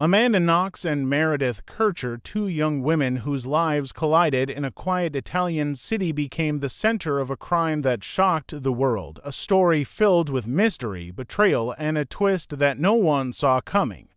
Amanda Knox and Meredith Kircher, two young women whose lives collided in a quiet Italian city, became the center of a crime that shocked the world, a story filled with mystery, betrayal, and a twist that no one saw coming.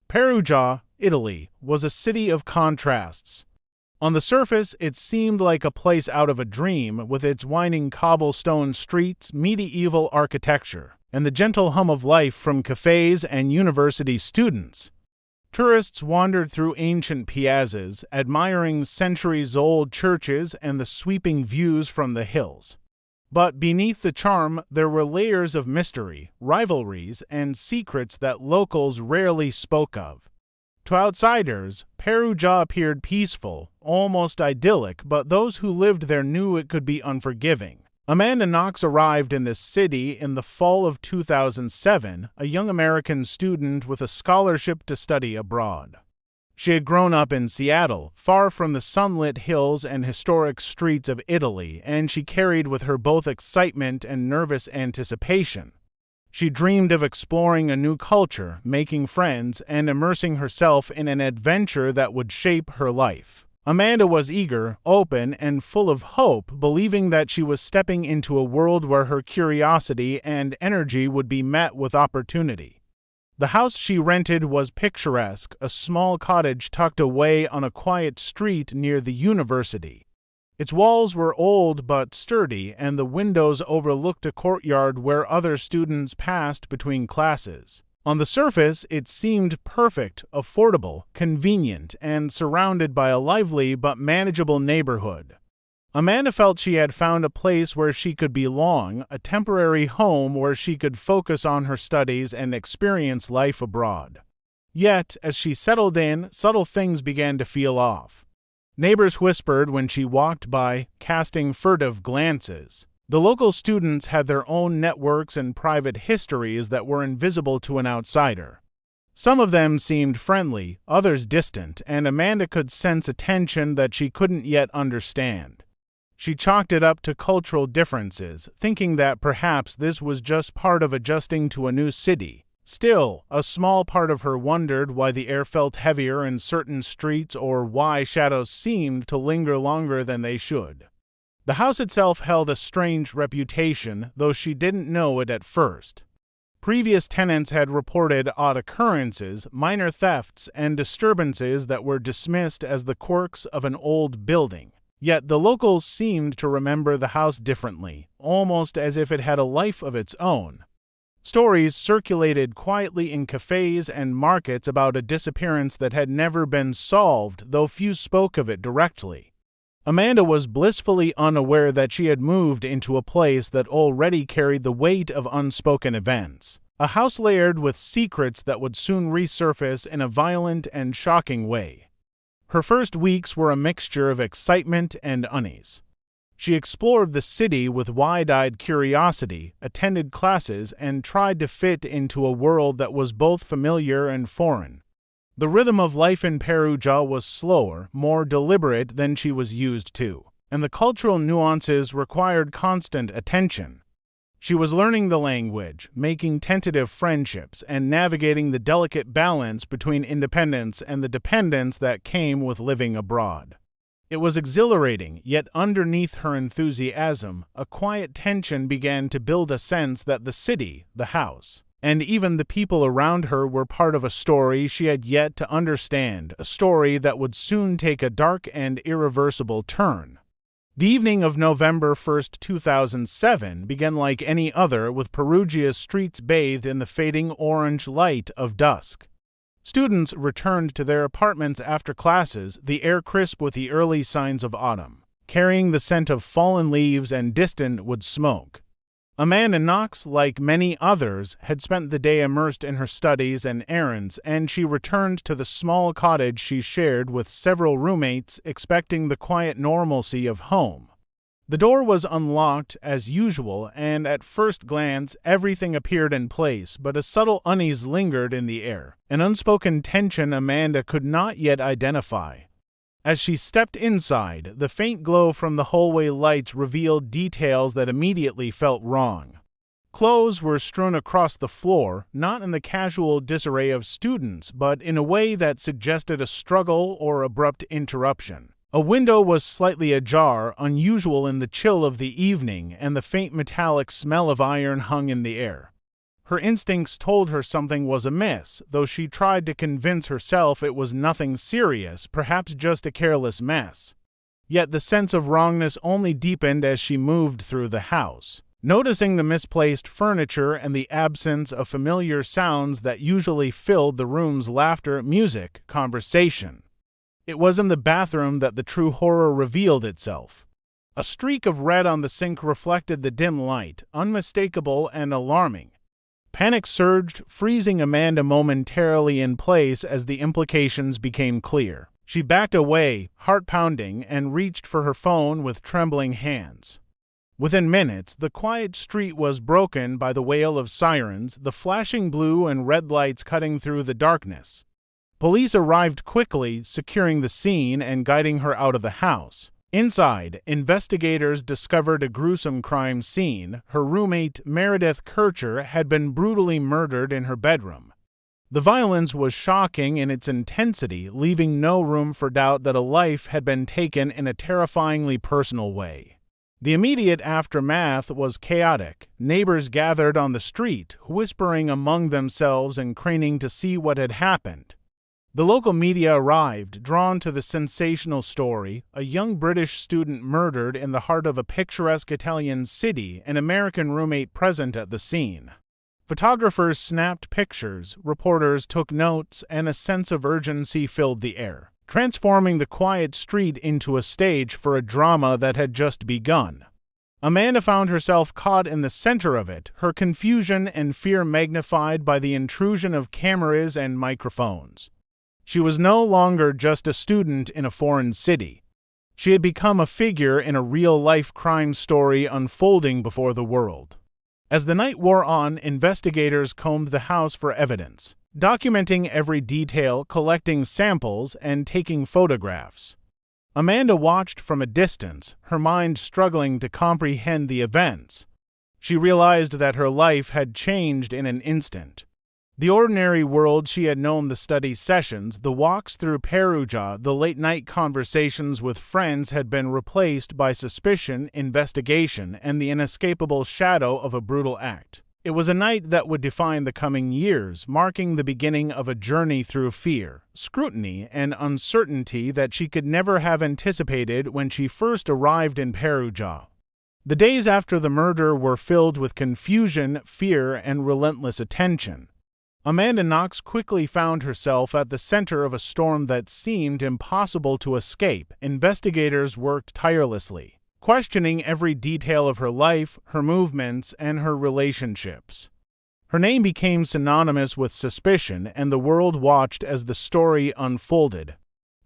Perugia, Italy, was a city of contrasts. On the surface, it seemed like a place out of a dream, with its winding cobblestone streets, medieval architecture, and the gentle hum of life from cafes and university students. Tourists wandered through ancient piazzas, admiring centuries-old churches and the sweeping views from the hills. But beneath the charm, there were layers of mystery, rivalries, and secrets that locals rarely spoke of. To outsiders, Perugia appeared peaceful, almost idyllic, but those who lived there knew it could be unforgiving. Amanda Knox arrived in this city in the fall of 2007, a young American student with a scholarship to study abroad. She had grown up in Seattle, far from the sunlit hills and historic streets of Italy, and she carried with her both excitement and nervous anticipation. She dreamed of exploring a new culture, making friends, and immersing herself in an adventure that would shape her life. Amanda was eager, open, and full of hope, believing that she was stepping into a world where her curiosity and energy would be met with opportunity. The house she rented was picturesque, a small cottage tucked away on a quiet street near the university. Its walls were old but sturdy, and the windows overlooked a courtyard where other students passed between classes. On the surface, it seemed perfect, affordable, convenient, and surrounded by a lively but manageable neighborhood. Amanda felt she had found a place where she could belong, a temporary home where she could focus on her studies and experience life abroad. Yet, as she settled in, subtle things began to feel off. Neighbors whispered when she walked by, casting furtive glances. The local students had their own networks and private histories that were invisible to an outsider. Some of them seemed friendly, others distant, and Amanda could sense a tension that she couldn't yet understand. She chalked it up to cultural differences, thinking that perhaps this was just part of adjusting to a new city. Still, a small part of her wondered why the air felt heavier in certain streets or why shadows seemed to linger longer than they should. The house itself held a strange reputation, though she didn't know it at first. Previous tenants had reported odd occurrences, minor thefts, and disturbances that were dismissed as the quirks of an old building. Yet the locals seemed to remember the house differently, almost as if it had a life of its own. Stories circulated quietly in cafes and markets about a disappearance that had never been solved, though few spoke of it directly. Amanda was blissfully unaware that she had moved into a place that already carried the weight of unspoken events, a house layered with secrets that would soon resurface in a violent and shocking way. Her first weeks were a mixture of excitement and unease. She explored the city with wide-eyed curiosity, attended classes, and tried to fit into a world that was both familiar and foreign. The rhythm of life in Perugia was slower, more deliberate than she was used to, and the cultural nuances required constant attention. She was learning the language, making tentative friendships, and navigating the delicate balance between independence and the dependence that came with living abroad. It was exhilarating, yet underneath her enthusiasm, a quiet tension began to build, a sense that the city, the house, and even the people around her were part of a story she had yet to understand, a story that would soon take a dark and irreversible turn. The evening of November 1st, 2007 began like any other, with Perugia's streets bathed in the fading orange light of dusk. Students returned to their apartments after classes, the air crisp with the early signs of autumn, carrying the scent of fallen leaves and distant wood smoke. Amanda Knox, like many others, had spent the day immersed in her studies and errands, and she returned to the small cottage she shared with several roommates, expecting the quiet normalcy of home. The door was unlocked as usual, and at first glance everything appeared in place, but a subtle unease lingered in the air, an unspoken tension Amanda could not yet identify. As she stepped inside, the faint glow from the hallway lights revealed details that immediately felt wrong. Clothes were strewn across the floor, not in the casual disarray of students, but in a way that suggested a struggle or abrupt interruption. A window was slightly ajar, unusual in the chill of the evening, and the faint metallic smell of iron hung in the air. Her instincts told her something was amiss, though she tried to convince herself it was nothing serious, perhaps just a careless mess. Yet the sense of wrongness only deepened as she moved through the house, noticing the misplaced furniture and the absence of familiar sounds that usually filled the room's laughter, music, conversation. It was in the bathroom that the true horror revealed itself. A streak of red on the sink reflected the dim light, unmistakable and alarming. Panic surged, freezing Amanda momentarily in place as the implications became clear. She backed away, heart pounding, and reached for her phone with trembling hands. Within minutes, the quiet street was broken by the wail of sirens, the flashing blue and red lights cutting through the darkness. Police arrived quickly, securing the scene and guiding her out of the house. Inside, investigators discovered a gruesome crime scene. Her roommate, Meredith Kircher, had been brutally murdered in her bedroom. The violence was shocking in its intensity, leaving no room for doubt that a life had been taken in a terrifyingly personal way. The immediate aftermath was chaotic. Neighbors gathered on the street, whispering among themselves and craning to see what had happened. The local media arrived, drawn to the sensational story: a young British student murdered in the heart of a picturesque Italian city, an American roommate present at the scene. Photographers snapped pictures, reporters took notes, and a sense of urgency filled the air, transforming the quiet street into a stage for a drama that had just begun. Amanda found herself caught in the center of it, her confusion and fear magnified by the intrusion of cameras and microphones. She was no longer just a student in a foreign city. She had become a figure in a real-life crime story unfolding before the world. As the night wore on, investigators combed the house for evidence, documenting every detail, collecting samples, and taking photographs. Amanda watched from a distance, her mind struggling to comprehend the events. She realized that her life had changed in an instant. The ordinary world she had known, the study sessions, the walks through Perugia, the late-night conversations with friends had been replaced by suspicion, investigation, and the inescapable shadow of a brutal act. It was a night that would define the coming years, marking the beginning of a journey through fear, scrutiny, and uncertainty that she could never have anticipated when she first arrived in Perugia. The days after the murder were filled with confusion, fear, and relentless attention. Amanda Knox quickly found herself at the center of a storm that seemed impossible to escape. Investigators worked tirelessly, questioning every detail of her life, her movements, and her relationships. Her name became synonymous with suspicion, and the world watched as the story unfolded.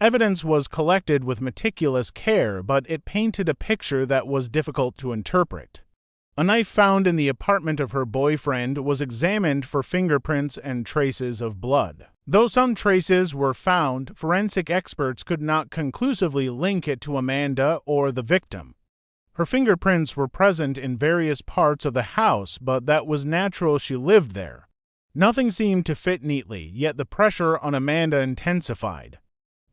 Evidence was collected with meticulous care, but it painted a picture that was difficult to interpret. A knife found in the apartment of her boyfriend was examined for fingerprints and traces of blood. Though some traces were found, forensic experts could not conclusively link it to Amanda or the victim. Her fingerprints were present in various parts of the house, but that was natural, she lived there. Nothing seemed to fit neatly, yet the pressure on Amanda intensified.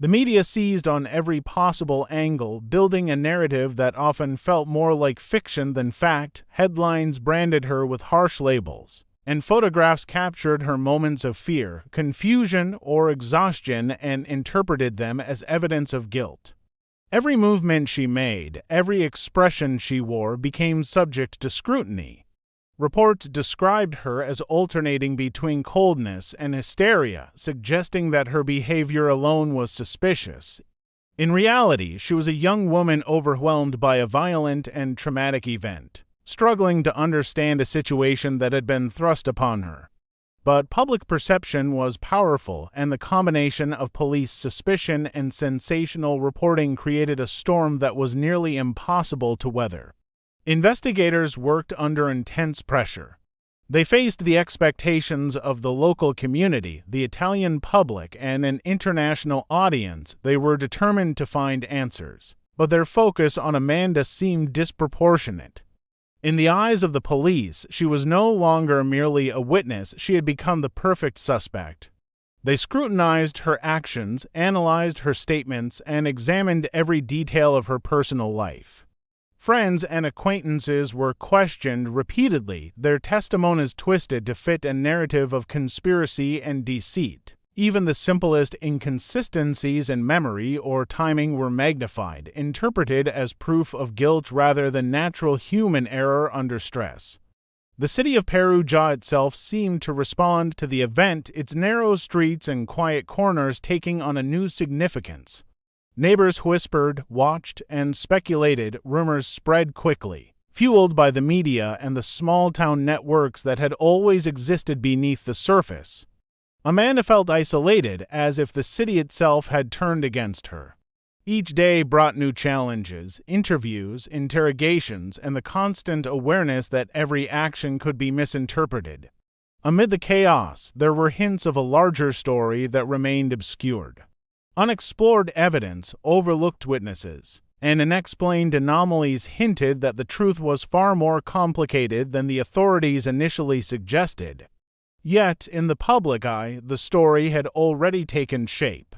The media seized on every possible angle, building a narrative that often felt more like fiction than fact. Headlines branded her with harsh labels, and photographs captured her moments of fear, confusion, or exhaustion and interpreted them as evidence of guilt. Every movement she made, every expression she wore became subject to scrutiny. Reports described her as alternating between coldness and hysteria, suggesting that her behavior alone was suspicious. In reality, she was a young woman overwhelmed by a violent and traumatic event, struggling to understand a situation that had been thrust upon her. But public perception was powerful, and the combination of police suspicion and sensational reporting created a storm that was nearly impossible to weather. Investigators worked under intense pressure. They faced the expectations of the local community, the Italian public, and an international audience. They were determined to find answers, but their focus on Amanda seemed disproportionate. In the eyes of the police, she was no longer merely a witness, she had become the perfect suspect. They scrutinized her actions, analyzed her statements, and examined every detail of her personal life. Friends and acquaintances were questioned repeatedly, their testimonies twisted to fit a narrative of conspiracy and deceit. Even the simplest inconsistencies in memory or timing were magnified, interpreted as proof of guilt rather than natural human error under stress. The city of Perugia itself seemed to respond to the event, its narrow streets and quiet corners taking on a new significance. Neighbors whispered, watched, and speculated. Rumors spread quickly, fueled by the media and the small-town networks that had always existed beneath the surface. Amanda felt isolated, as if the city itself had turned against her. Each day brought new challenges, interviews, interrogations, and the constant awareness that every action could be misinterpreted. Amid the chaos, there were hints of a larger story that remained obscured. Unexplored evidence, overlooked witnesses, and unexplained anomalies hinted that the truth was far more complicated than the authorities initially suggested. Yet, in the public eye, the story had already taken shape.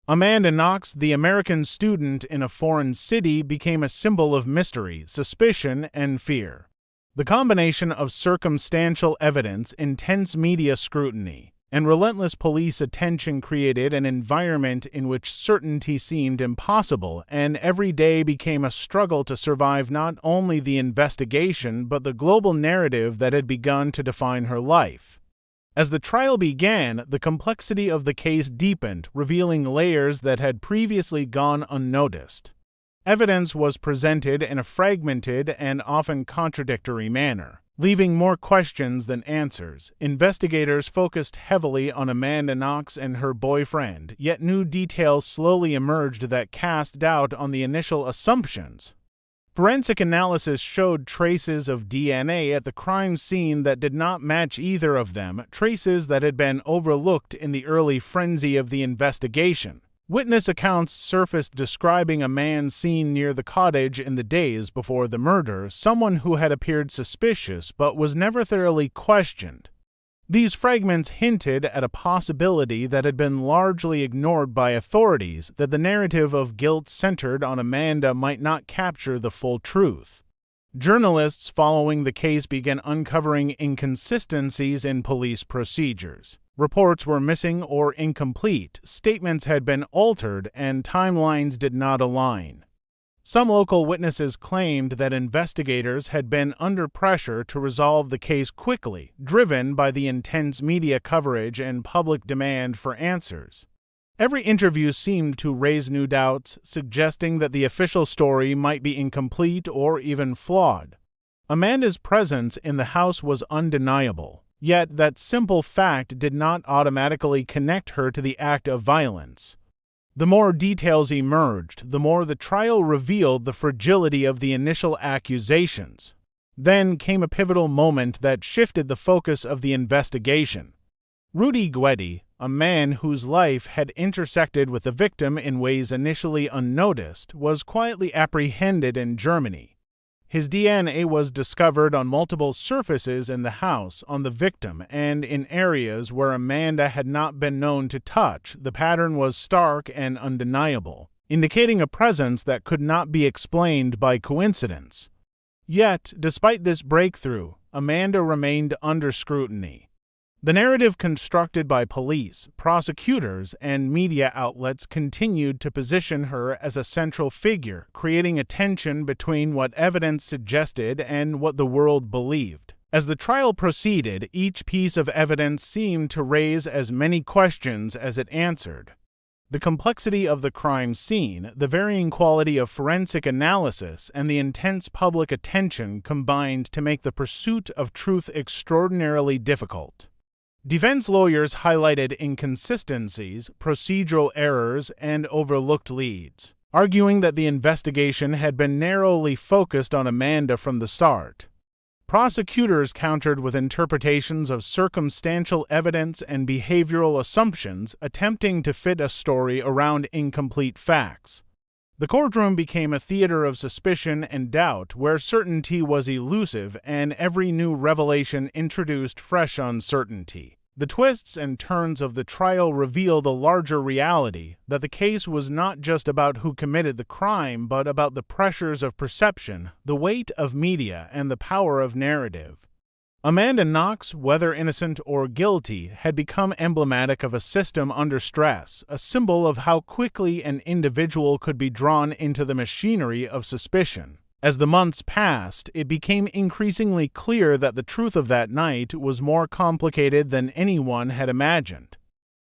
Amanda Knox, the American student in a foreign city, became a symbol of mystery, suspicion, and fear. The combination of circumstantial evidence, intense media scrutiny, and relentless police attention created an environment in which certainty seemed impossible, and every day became a struggle to survive not only the investigation but the global narrative that had begun to define her life. As the trial began, the complexity of the case deepened, revealing layers that had previously gone unnoticed. Evidence was presented in a fragmented and often contradictory manner, leaving more questions than answers. Investigators focused heavily on Amanda Knox and her boyfriend, yet new details slowly emerged that cast doubt on the initial assumptions. Forensic analysis showed traces of DNA at the crime scene that did not match either of them, traces that had been overlooked in the early frenzy of the investigation. Witness accounts surfaced describing a man seen near the cottage in the days before the murder, someone who had appeared suspicious but was never thoroughly questioned. These fragments hinted at a possibility that had been largely ignored by authorities, that the narrative of guilt centered on Amanda might not capture the full truth. Journalists following the case began uncovering inconsistencies in police procedures. Reports were missing or incomplete, statements had been altered, and timelines did not align. Some local witnesses claimed that investigators had been under pressure to resolve the case quickly, driven by the intense media coverage and public demand for answers. Every interview seemed to raise new doubts, suggesting that the official story might be incomplete or even flawed. Amanda's presence in the house was undeniable, yet that simple fact did not automatically connect her to the act of violence. The more details emerged, the more the trial revealed the fragility of the initial accusations. Then came a pivotal moment that shifted the focus of the investigation. Rudy Guetti, a man whose life had intersected with the victim in ways initially unnoticed, was quietly apprehended in Germany. His DNA was discovered on multiple surfaces in the house, on the victim, and in areas where Amanda had not been known to touch. The pattern was stark and undeniable, indicating a presence that could not be explained by coincidence. Yet, despite this breakthrough, Amanda remained under scrutiny. The narrative constructed by police, prosecutors, and media outlets continued to position her as a central figure, creating a tension between what evidence suggested and what the world believed. As the trial proceeded, each piece of evidence seemed to raise as many questions as it answered. The complexity of the crime scene, the varying quality of forensic analysis, and the intense public attention combined to make the pursuit of truth extraordinarily difficult. Defense lawyers highlighted inconsistencies, procedural errors, and overlooked leads, arguing that the investigation had been narrowly focused on Amanda from the start. Prosecutors countered with interpretations of circumstantial evidence and behavioral assumptions, attempting to fit a story around incomplete facts. The courtroom became a theater of suspicion and doubt, where certainty was elusive and every new revelation introduced fresh uncertainty. The twists and turns of the trial revealed a larger reality, that the case was not just about who committed the crime, but about the pressures of perception, the weight of media, and the power of narrative. Amanda Knox, whether innocent or guilty, had become emblematic of a system under stress, a symbol of how quickly an individual could be drawn into the machinery of suspicion. As the months passed, it became increasingly clear that the truth of that night was more complicated than anyone had imagined.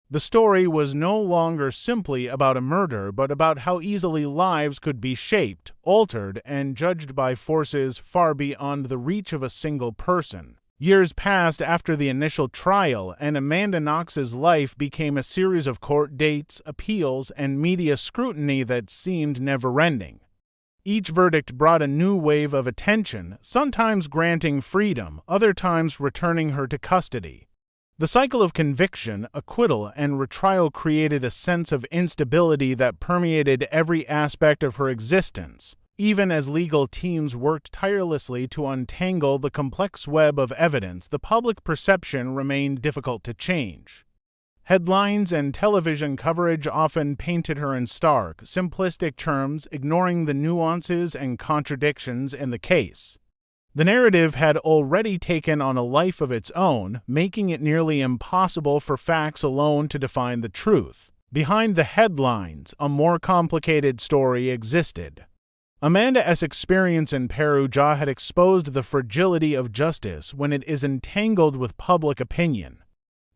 The story was no longer simply about a murder, but about how easily lives could be shaped, altered, and judged by forces far beyond the reach of a single person. Years passed after the initial trial, and Amanda Knox's life became a series of court dates, appeals, and media scrutiny that seemed never-ending. Each verdict brought a new wave of attention, sometimes granting freedom, other times returning her to custody. The cycle of conviction, acquittal, and retrial created a sense of instability that permeated every aspect of her existence. Even as legal teams worked tirelessly to untangle the complex web of evidence, the public perception remained difficult to change. Headlines and television coverage often painted her in stark, simplistic terms, ignoring the nuances and contradictions in the case. The narrative had already taken on a life of its own, making it nearly impossible for facts alone to define the truth. Behind the headlines, a more complicated story existed. Amanda's experience in Perugia had exposed the fragility of justice when it is entangled with public opinion.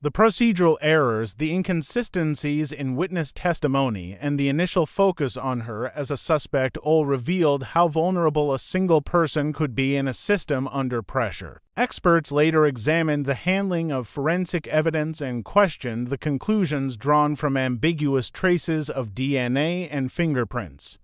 The procedural errors, the inconsistencies in witness testimony, and the initial focus on her as a suspect all revealed how vulnerable a single person could be in a system under pressure. Experts later examined the handling of forensic evidence and questioned the conclusions drawn from ambiguous traces of DNA and fingerprints.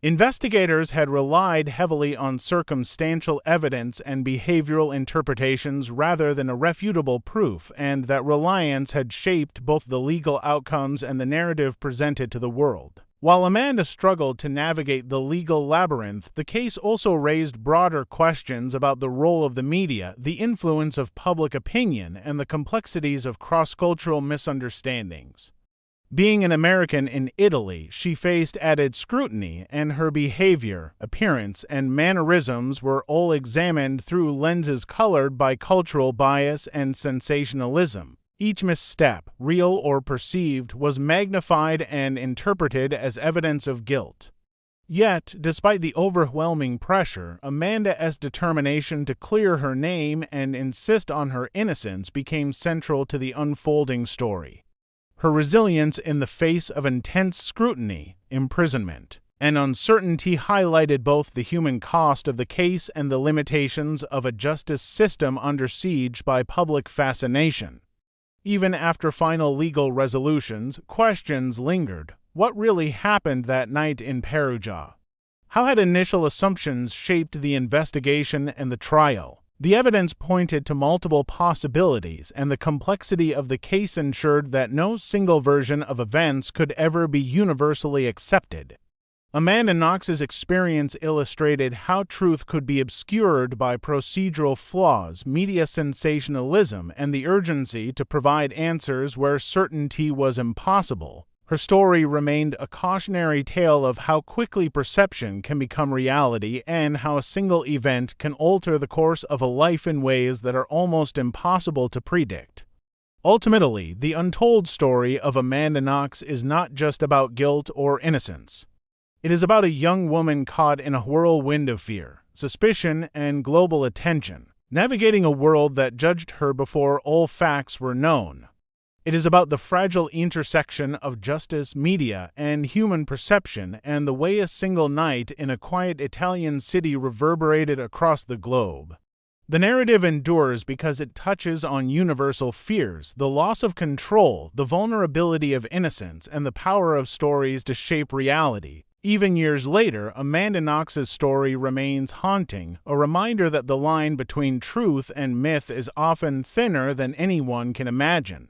Investigators had relied heavily on circumstantial evidence and behavioral interpretations rather than irrefutable proof, and that reliance had shaped both the legal outcomes and the narrative presented to the world. While Amanda struggled to navigate the legal labyrinth, the case also raised broader questions about the role of the media, the influence of public opinion, and the complexities of cross-cultural misunderstandings. Being an American in Italy, she faced added scrutiny, and her behavior, appearance, and mannerisms were all examined through lenses colored by cultural bias and sensationalism. Each misstep, real or perceived, was magnified and interpreted as evidence of guilt. Yet, despite the overwhelming pressure, Amanda's determination to clear her name and insist on her innocence became central to the unfolding story. Her resilience in the face of intense scrutiny, imprisonment, and uncertainty highlighted both the human cost of the case and the limitations of a justice system under siege by public fascination. Even after final legal resolutions, questions lingered. What really happened that night in Perugia? How had initial assumptions shaped the investigation and the trial? The evidence pointed to multiple possibilities, and the complexity of the case ensured that no single version of events could ever be universally accepted. Amanda Knox's experience illustrated how truth could be obscured by procedural flaws, media sensationalism, and the urgency to provide answers where certainty was impossible. Her story remained a cautionary tale of how quickly perception can become reality and how a single event can alter the course of a life in ways that are almost impossible to predict. Ultimately, the untold story of Amanda Knox is not just about guilt or innocence. It is about a young woman caught in a whirlwind of fear, suspicion, and global attention, navigating a world that judged her before all facts were known. It is about the fragile intersection of justice, media, and human perception, and the way a single night in a quiet Italian city reverberated across the globe. The narrative endures because it touches on universal fears, the loss of control, the vulnerability of innocence, and the power of stories to shape reality. Even years later, Amanda Knox's story remains haunting, a reminder that the line between truth and myth is often thinner than anyone can imagine.